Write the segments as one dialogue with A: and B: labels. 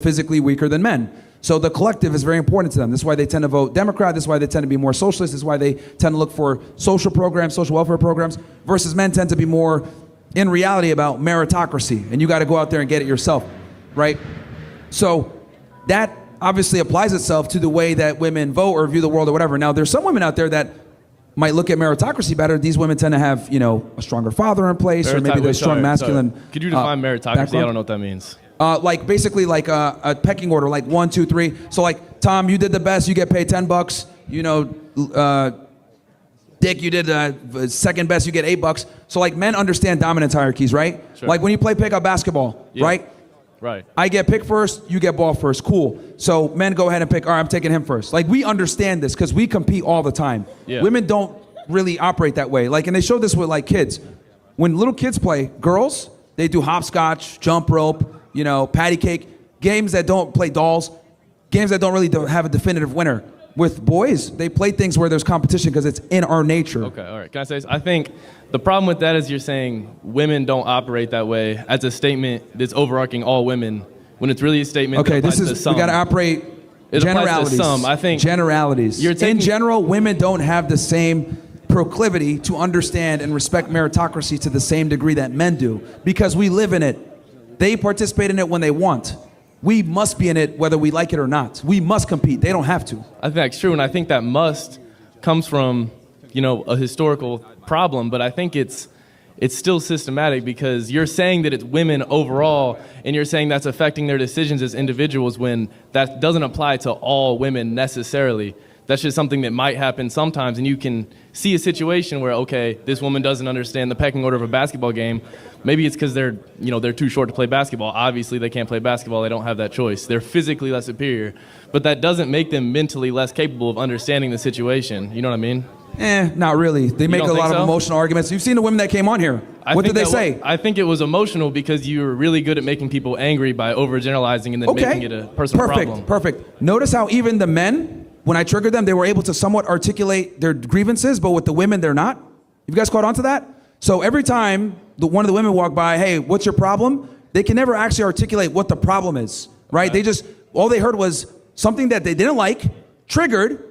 A: physically weaker than men. So the collective is very important to them. This is why they tend to vote Democrat. This is why they tend to be more socialist. This is why they tend to look for social programs, social welfare programs, versus men tend to be more, in reality, about meritocracy. And you got to go out there and get it yourself, right? So that obviously applies itself to the way that women vote or view the world or whatever. Now, there's some women out there that might look at meritocracy better. These women tend to have, you know, a stronger father in place, or maybe they're strong masculine.
B: Could you define meritocracy?
A: Background?
B: I don't know what that means.
A: Like basically like a pecking order, like 1, 2, 3. So like, Tom, you did the best, you get paid $10. You know, Dick, you did second best, you get $8. So like, men understand dominance hierarchies, right?
B: Sure.
A: Like when you play pickup basketball, right?
B: Right.
A: I get picked first, you get ball first. Cool. So men go ahead and pick, all right, I'm taking him first. Like, we understand this because we compete all the time.
B: Yeah.
A: Women don't really operate that way. Like, and they show this with like kids. When little kids play, girls, they do hopscotch, jump rope, you know, patty cake, games that don't play dolls, games that don't really have a definitive winner. With boys, they play things where there's competition because it's in our nature.
B: Okay, all right. Can I say this? I think the problem with that is you're saying women don't operate that way as a statement that's overarching all women, when it's really a statement that applies to some.
A: We got to operate
B: it
A: generalities.
B: Applies to some. I think
A: generalities. In general, women don't have the same proclivity to understand and respect meritocracy to the same degree that men do, because we live in it. They participate in it when they want. We must be in it whether we like it or not. We must compete. They don't have to.
B: I think that's true, and I think that must comes from, you know, a historical problem, but I think it's still systematic, because you're saying that it's women overall, and you're saying that's affecting their decisions as individuals, when that doesn't apply to all women necessarily. That's just something that might happen sometimes, and you can see a situation where, okay, this woman doesn't understand the pecking order of a basketball game. Maybe it's because they're too short to play basketball. Obviously, they can't play basketball. They don't have that choice. They're physically less superior, but that doesn't make them mentally less capable of understanding the situation. You know what I mean?
A: Not really. They make a lot of emotional arguments. You've seen the women that came on here. What did they say?
B: I think it was emotional because you were really good at making people angry by overgeneralizing and then making it a personal problem.
A: Perfect. Notice how even the men, when I triggered them, they were able to somewhat articulate their grievances, but with the women, they're not. You guys caught on to that? So every time one of the women walk by, hey, what's your problem? They can never actually articulate what the problem is, right?
B: Okay.
A: All they heard was something that they didn't like, triggered,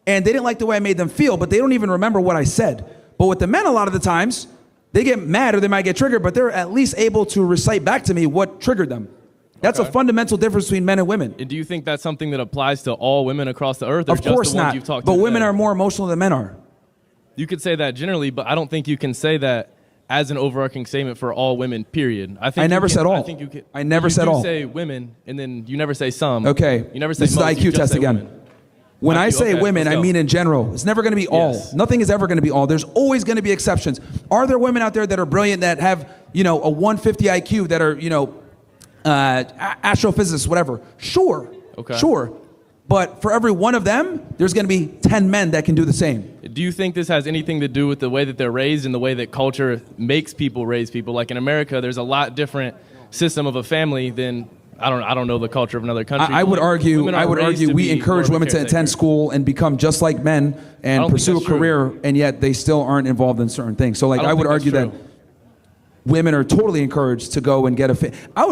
A: and they didn't like the way I made them feel, but they don't even remember what I said. But with the men, a lot of the times, they get mad or they might get triggered, but they're at least able to recite back to me what triggered them. That's a fundamental difference between men and women.
B: And do you think that's something that applies to all women across the earth, or
A: of course
B: just the ones
A: not.
B: you've talked to?
A: But women
B: today?
A: are more emotional than men are.
B: You could say that generally, but I don't think you can say that as an overarching statement for all women, period. I
A: never said all.
B: I think you can.
A: I never said all.
B: You say women, and then you never say some.
A: Okay.
B: You never say
A: this
B: most,
A: is the IQ test again.
B: Women.
A: When I say women, I mean in general. It's never going to be all.
B: Yes.
A: Nothing is ever going to be all. There's always going to be exceptions. Are there women out there that are brilliant, that have, you know, a 150 IQ, that are, you know, astrophysicists, whatever? Sure.
B: Okay.
A: Sure. But for every one of them, there's going to be 10 men that can do the same.
B: Do you think this has anything to do with the way that they're raised and the way that culture makes people raise people? Like in America, there's a lot different system of a family than I don't know the culture of another country.
A: I would argue we encourage women to attend school and become just like men and pursue a career, and yet they still aren't involved in certain things. So like I would argue that women are totally encouraged to go and get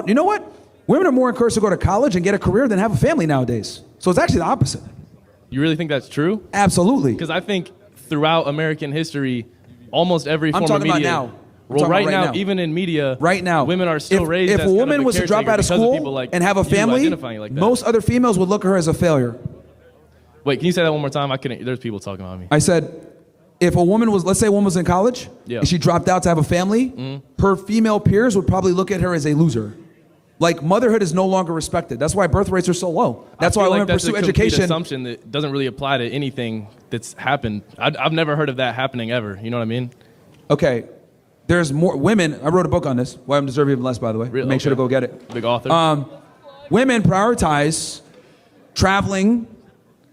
A: you know what? Women are more encouraged to go to college and get a career than have a family nowadays. So it's actually the opposite.
B: You really think that's true?
A: Absolutely.
B: Because I think throughout American history, almost every form of media.
A: I'm talking about now.
B: Well, right now, even in media,
A: right now,
B: women are still raised
A: if
B: as
A: a woman was to drop out of school and have a family, most other females would look at her as a failure.
B: Wait, can you say that one more time? I couldn't. There's people talking about me.
A: I said, if a woman was, let's say a woman was in college, and she dropped out to have a family, her female peers would probably look at her as a loser. Like, motherhood is no longer respected. That's why birth rates are so low. That's why women pursue education.
B: That's a assumption that doesn't really apply to anything that's happened. I've never heard of that happening ever. You know what I mean?
A: Okay. There's more women. I wrote a book on this. Why I'm Deserving Even Less, by the way.
B: Really?
A: Make sure to go get it.
B: Big author.
A: Women prioritize traveling,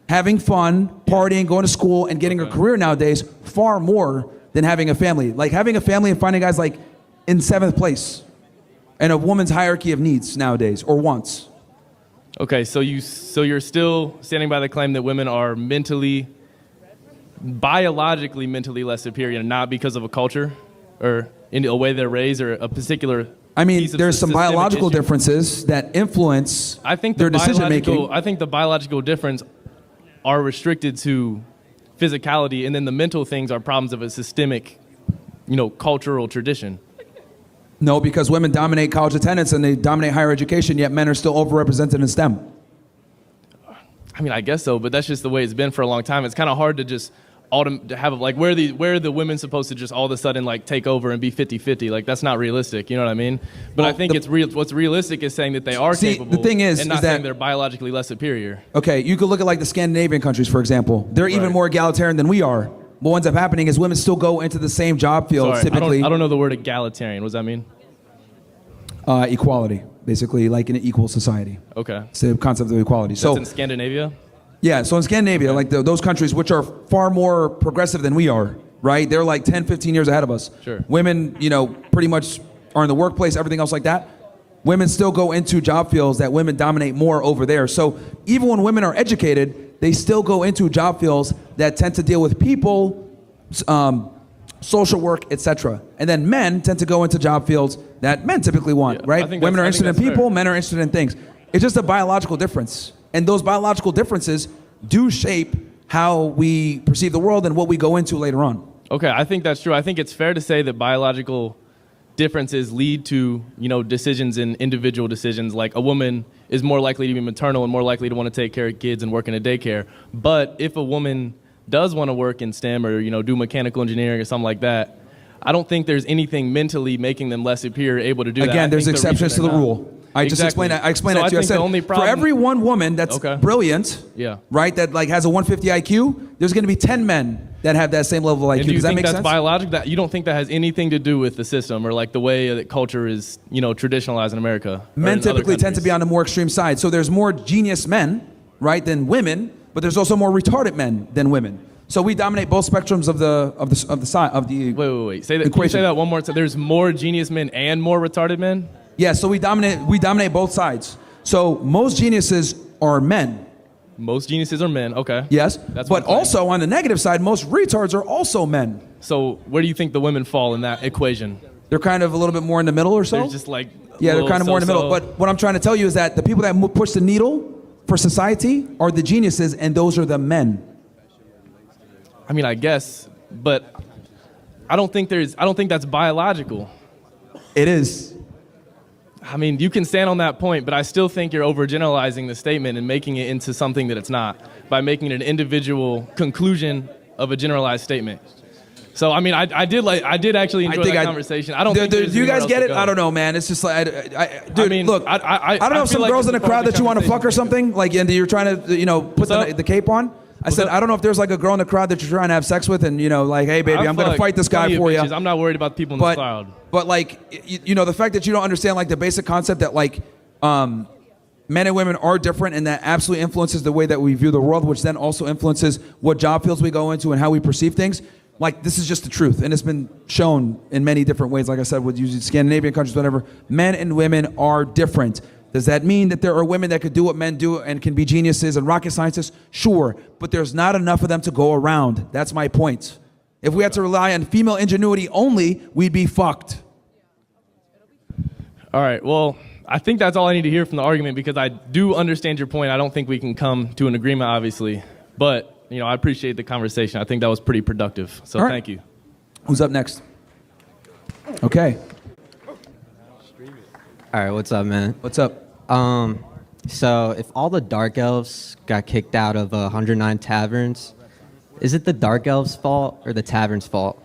A: having fun, partying, going to school, and getting a career nowadays far more than having a family. Like, having a family and finding guys like in 7th place in a woman's hierarchy of needs nowadays, or wants.
B: Okay, so you're still standing by the claim that women are biologically mentally less superior, not because of a culture or in a way they're raised or a particular
A: I mean,
B: piece of
A: there's some
B: systemic
A: biological
B: issue.
A: differences that influence
B: I think
A: their decision making.
B: I think the biological difference are restricted to physicality, and then the mental things are problems of a systemic, cultural tradition.
A: No, because women dominate college attendance and they dominate higher education, yet men are still overrepresented in STEM.
B: I mean, I guess so, but that's just the way it's been for a long time. It's kind of hard to just to have like where are the women supposed to just all of a sudden like take over and be 50-50? Like that's not realistic. You know what I mean? But
A: Well,
B: I think it's real. What's realistic is saying that they are
A: See,
B: capable.
A: the thing is
B: and not
A: that-
B: saying they're biologically less superior.
A: Okay, you could look at like the Scandinavian countries, for example. They're even
B: Right.
A: more egalitarian than we are. What ends up happening is women still go into the same job fields,
B: Sorry,
A: typically.
B: I don't know the word egalitarian. What does that mean?
A: Equality, basically, like in an equal society.
B: Okay.
A: It's the concept of equality.
B: That's
A: So,
B: in Scandinavia?
A: yeah, so in Scandinavia, like those countries which are far more progressive than we are, right? They're like 10, 15 years ahead of us.
B: Sure.
A: Women, pretty much are in the workplace, everything else like that. Women still go into job fields that women dominate more over there. So even when women are educated, they still go into job fields that tend to deal with people, social work, etc. And then men tend to go into job fields that men typically want,
B: Yeah,
A: right?
B: I think
A: Women are
B: that's- I
A: interested in
B: think that's
A: people,
B: fair.
A: men are interested in things. It's just a biological difference. And those biological differences do shape how we perceive the world and what we go into later on.
B: Okay, I think that's true. I think it's fair to say that biological differences lead to, decisions in individual decisions. Like a woman is more likely to be maternal and more likely to want to take care of kids and work in a daycare. But if a woman does want to work in STEM or, do mechanical engineering or something like that, I don't think there's anything mentally making them less superior able to do that.
A: Again,
B: I
A: there's
B: think the
A: exceptions to
B: reason
A: the
B: they're not-
A: rule. I just
B: Exactly.
A: explained that. I explained
B: So
A: that to you. I
B: think
A: said,
B: the only
A: for
B: problem-
A: every one woman that's
B: Okay.
A: brilliant,
B: Yeah.
A: right, that like has a 150 IQ, there's going to be 10 men that have that same level of IQ.
B: And do you
A: Does that
B: think
A: make
B: that's
A: sense?
B: biological? That you don't think that has anything to do with the system or like the way that culture is, traditionalized in America? or
A: Men
B: in other
A: typically tend to be
B: countries?
A: on the more extreme side. So there's more genius men, right, than women, but there's also more retarded men than women. So we dominate both spectrums of the side of the
B: Wait. Say that. Can you
A: equation.
B: say that one more time? There's more genius men and more retarded men.
A: Yeah, so we dominate both sides. So most geniuses are men.
B: Most geniuses are men. Okay.
A: Yes,
B: That's
A: but
B: one thing.
A: also on the negative side, most retards are also men.
B: So where do you think the women fall in that equation?
A: They're kind of a little bit more in the middle or so.
B: They're just like
A: Yeah, they're
B: little
A: kind of more in the middle.
B: so-so.
A: But what I'm trying to tell you is that the people that push the needle for society are the geniuses, and those are the men.
B: I mean, I guess, but I don't think that's biological.
A: It is.
B: I mean, you can stand on that point, but I still think you're overgeneralizing the statement and making it into something that it's not by making it an individual conclusion of a generalized statement. So, I mean, I did actually enjoy that conversation. I don't think
A: Do
B: there's
A: you
B: anywhere
A: guys
B: else
A: get
B: to
A: it?
B: go.
A: I don't know, man. It's just like, dude,
B: mean,
A: look,
B: I
A: I don't know if
B: feel
A: some
B: like
A: girls
B: this
A: in the
B: is part
A: crowd
B: of the
A: that you want to fuck or
B: conversation.
A: something, like, and you're trying to, put
B: up?
A: the cape on. I said,
B: up?
A: I don't know if there's like a girl in the crowd that you're trying to have sex with, and like, hey, baby, I'm gonna
B: fuck
A: fight this guy
B: plenty of
A: for you.
B: bitches. I'm not worried about the people in the crowd.
A: But like, the fact that you don't understand like the basic concept that like, men and women are different, and that absolutely influences the way that we view the world, which then also influences what job fields we go into and how we perceive things. Like, this is just the truth, and it's been shown in many different ways. Like I said, with using Scandinavian countries, whatever, men and women are different. Does that mean that there are women that could do what men do and can be geniuses and rocket scientists? Sure, but there's not enough of them to go around. That's my point. If we had to rely on female ingenuity only, we'd be fucked.
B: All right, well, I think that's all I need to hear from the argument because I do understand your point. I don't think we can come to an agreement, obviously. But, I appreciate the conversation. I think that was pretty productive. So
A: All right.
B: thank you.
A: Who's up next? Okay.
C: All right, what's up, man?
A: What's up?
C: So if all the dark elves got kicked out of 109 taverns, is it the dark elves' fault or the tavern's fault?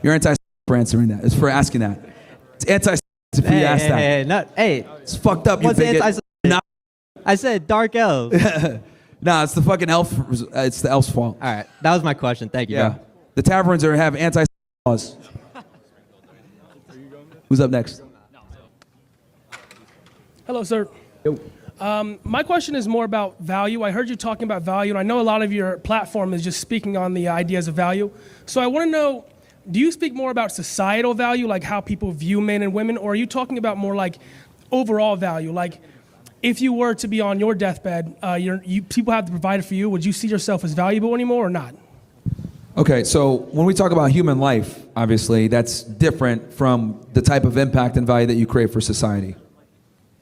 A: You're anti for answering that. It's for asking that. It's anti if you ask that.
C: Hey,
A: It's fucked up, you
C: what's
A: bigot.
C: anti?
A: Nah,
C: I said dark elves.
A: nah, it's the fucking elf. It's the elf's fault.
C: All right, that was my question. Thank you,
A: Yeah.
C: bro.
A: The taverns have anti laws. Who's up next?
D: Hello, sir. My question is more about value. I heard you talking about value, and I know a lot of your platform is just speaking on the ideas of value. So I want to know, do you speak more about societal value, like how people view men and women, or are you talking about more like overall value? Like if you were to be on your deathbed, people have to provide for you, would you see yourself as valuable anymore or not?
A: Okay, so when we talk about human life, obviously, that's different from the type of impact and value that you create for society.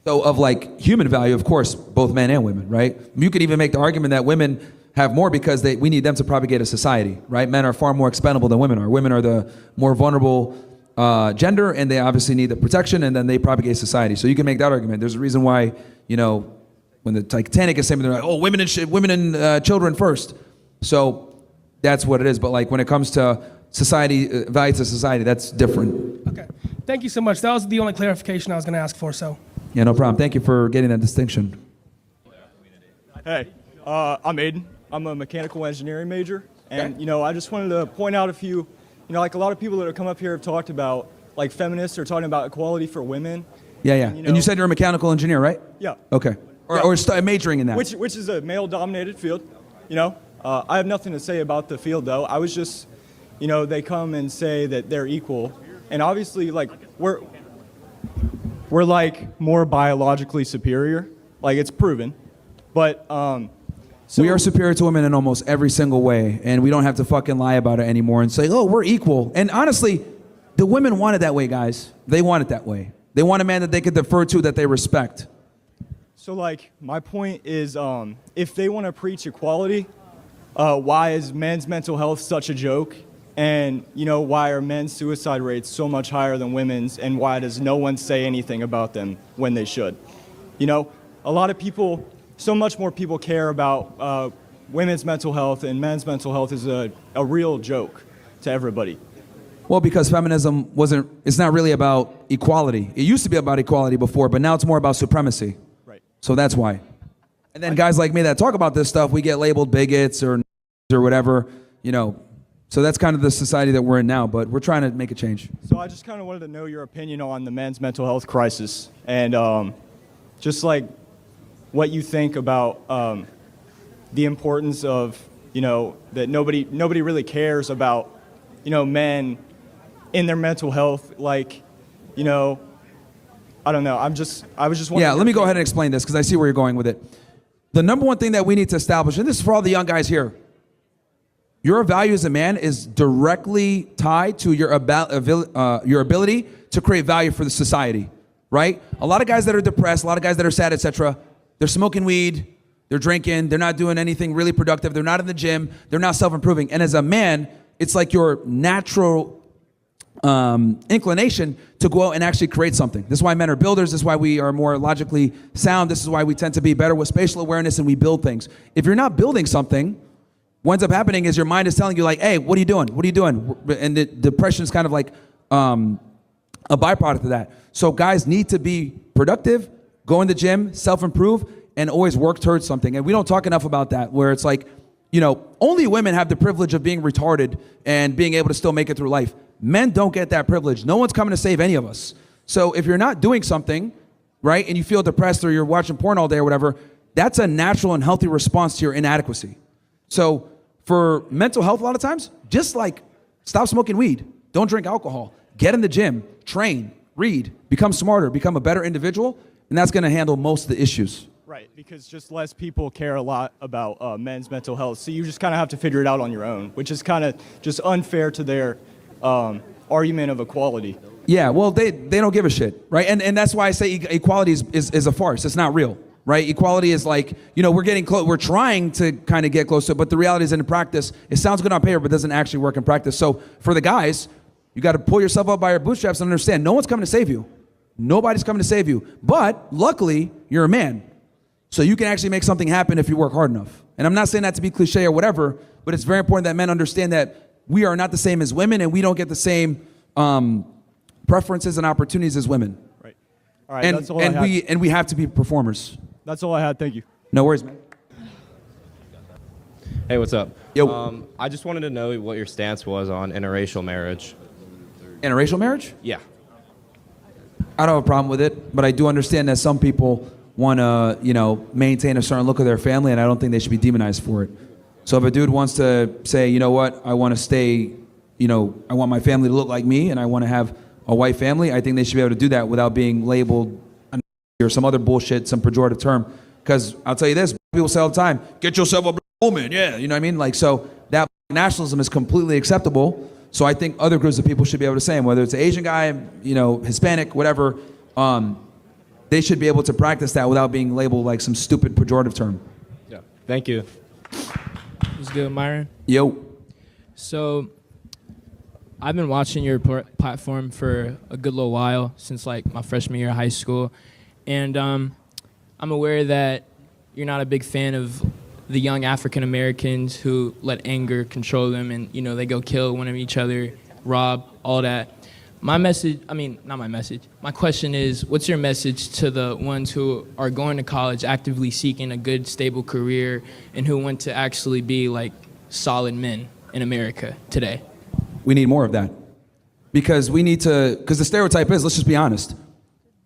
A: So of like human value, of course, both men and women, right? You could even make the argument that women have more because we need them to propagate a society, right? Men are far more expendable than women are. Women are the more vulnerable gender, and they obviously need the protection, and then they propagate society. So you can make that argument. There's a reason why, you know, when the Titanic is sinking, they're like, oh, women and children first. So that's what it is. But like when it comes to society, value to society, that's different.
D: Okay. Thank you so much. That was the only clarification I was going to ask for. So.
A: Yeah, no problem. Thank you for getting that distinction.
E: Hey, I'm Aiden. I'm a mechanical engineering major. And, you know, I just wanted to point out a few, you know, like a lot of people that have come up here have talked about, like feminists are talking about equality for women.
A: Yeah, yeah.
E: And,
A: And you said you're a mechanical engineer, right?
E: Yeah.
A: Okay. Or majoring in that.
E: Which is a male-dominated field, you know. I have nothing to say about the field, though. I was just, you know, they come and say that they're equal. And obviously, like, we're like more biologically superior. Like, it's proven. But,
A: We are superior to women in almost every single way, and we don't have to fucking lie about it anymore and say, oh, we're equal. And honestly, the women want it that way, guys. They want it that way. They want a man that they could defer to, that they respect.
E: So, like, my point is, if they want to preach equality, why is men's mental health such a joke? And, you know, why are men's suicide rates so much higher than women's? And why does no one say anything about them when they should? You know, a lot of people, so much more people care about women's mental health, and men's mental health is a real joke to everybody.
A: Well, because feminism it's not really about equality. It used to be about equality before, but now it's more about supremacy.
E: Right.
A: So that's why. And then guys like me that talk about this stuff, we get labeled bigots or whatever, you know. So that's kind of the society that we're in now, but we're trying to make a change.
E: So I just kind of wanted to know your opinion on the men's mental health crisis, and just like what you think about the importance of, you know, that nobody really cares about, you know, men in their mental health. Like, you know, I don't know. I was just wondering.
A: Yeah, let me go ahead and explain this because I see where you're going with it. The number one thing that we need to establish, and this is for all the young guys here, your value as a man is directly tied to your ability to create value for the society, right? A lot of guys that are depressed, a lot of guys that are sad, etc., they're smoking weed, they're drinking, they're not doing anything really productive, they're not in the gym, they're not self-improving. And as a man, it's like your natural inclination to go out and actually create something. This is why men are builders. This is why we are more logically sound. This is why we tend to be better with spatial awareness and we build things. If you're not building something, what ends up happening is your mind is telling you like, hey, what are you doing? What are you doing? And the depression is kind of like a byproduct of that. So guys need to be productive, go in the gym, self-improve, and always work towards something. And we don't talk enough about that, where it's like, you know, only women have the privilege of being retarded and being able to still make it through life. Men don't get that privilege. No one's coming to save any of us. So if you're not doing something, right, and you feel depressed or you're watching porn all day or whatever, that's a natural and healthy response to your inadequacy. So for mental health, a lot of times, just like stop smoking weed, don't drink alcohol, get in the gym, train, read, become smarter, become a better individual, and that's going to handle most of the issues.
E: Right, because just less people care a lot about men's mental health, so you just kind of have to figure it out on your own, which is kind of just unfair to their argument of equality.
A: Yeah, well, they don't give a shit, right? And that's why I say equality is a farce. It's not real, right? Equality is like, you know, we're getting close, we're trying to kind of get close to it, but the reality is in practice, it sounds good on paper, but doesn't actually work in practice. So for the guys, you got to pull yourself up by your bootstraps and understand no one's coming to save you. Nobody's coming to save you. But luckily, you're a man. So you can actually make something happen if you work hard enough. And I'm not saying that to be cliche or whatever, but it's very important that men understand that we are not the same as women and we don't get the same preferences and opportunities as women.
E: Right. All right, that's all I had.
A: And we have to be performers.
E: That's all I had. Thank you.
A: No worries, man.
F: Hey, what's up?
A: Yo.
F: I just wanted to know what your stance was on interracial marriage.
A: Interracial marriage?
F: Yeah.
A: I don't have a problem with it, but I do understand that some people want to, you know, maintain a certain look of their family, and I don't think they should be demonized for it. So if a dude wants to say, you know what, I want to stay, you know, I want my family to look like me, and I want to have a white family, I think they should be able to do that without being labeled or some other bullshit, some pejorative term. Because I'll tell you this, people say all the time, get yourself a black woman, yeah, you know what I mean? Like, so that nationalism is completely acceptable. So I think other groups of people should be able to say, whether it's an Asian guy, you know, Hispanic, whatever, they should be able to practice that without being labeled like some stupid pejorative term.
F: Yeah. Thank you.
G: What's good, Myron?
A: Yo.
G: So, I've been watching your platform for a good little while, since like my freshman year of high school, and I'm aware that you're not a big fan of the young African Americans who let anger control them, and you know they go kill one of each other, rob, all that. My message, I mean, not my message. My question is, what's your message to the ones who are going to college, actively seeking a good, stable career, and who want to actually be like solid men in America today?
A: We need more of that. Because we need to, because the stereotype is, let's just be honest.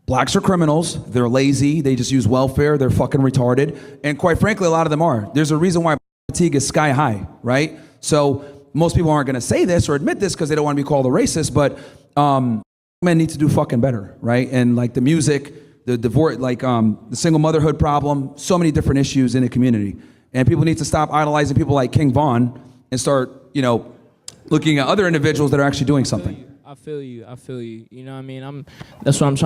A: Blacks are criminals, they're lazy, they just use welfare, they're fucking retarded. And quite frankly, a lot of them are. There's a reason why fatigue is sky high, right? So most people aren't gonna say this or admit this because they don't wanna be called a racist, but men need to do fucking better, right? And like the music, the divorce, like the single motherhood problem, so many different issues in the community. And people need to stop idolizing people like King Von and start, you know, looking at other individuals that are actually doing something.
G: I feel you. You know what I mean? That's what I'm trying to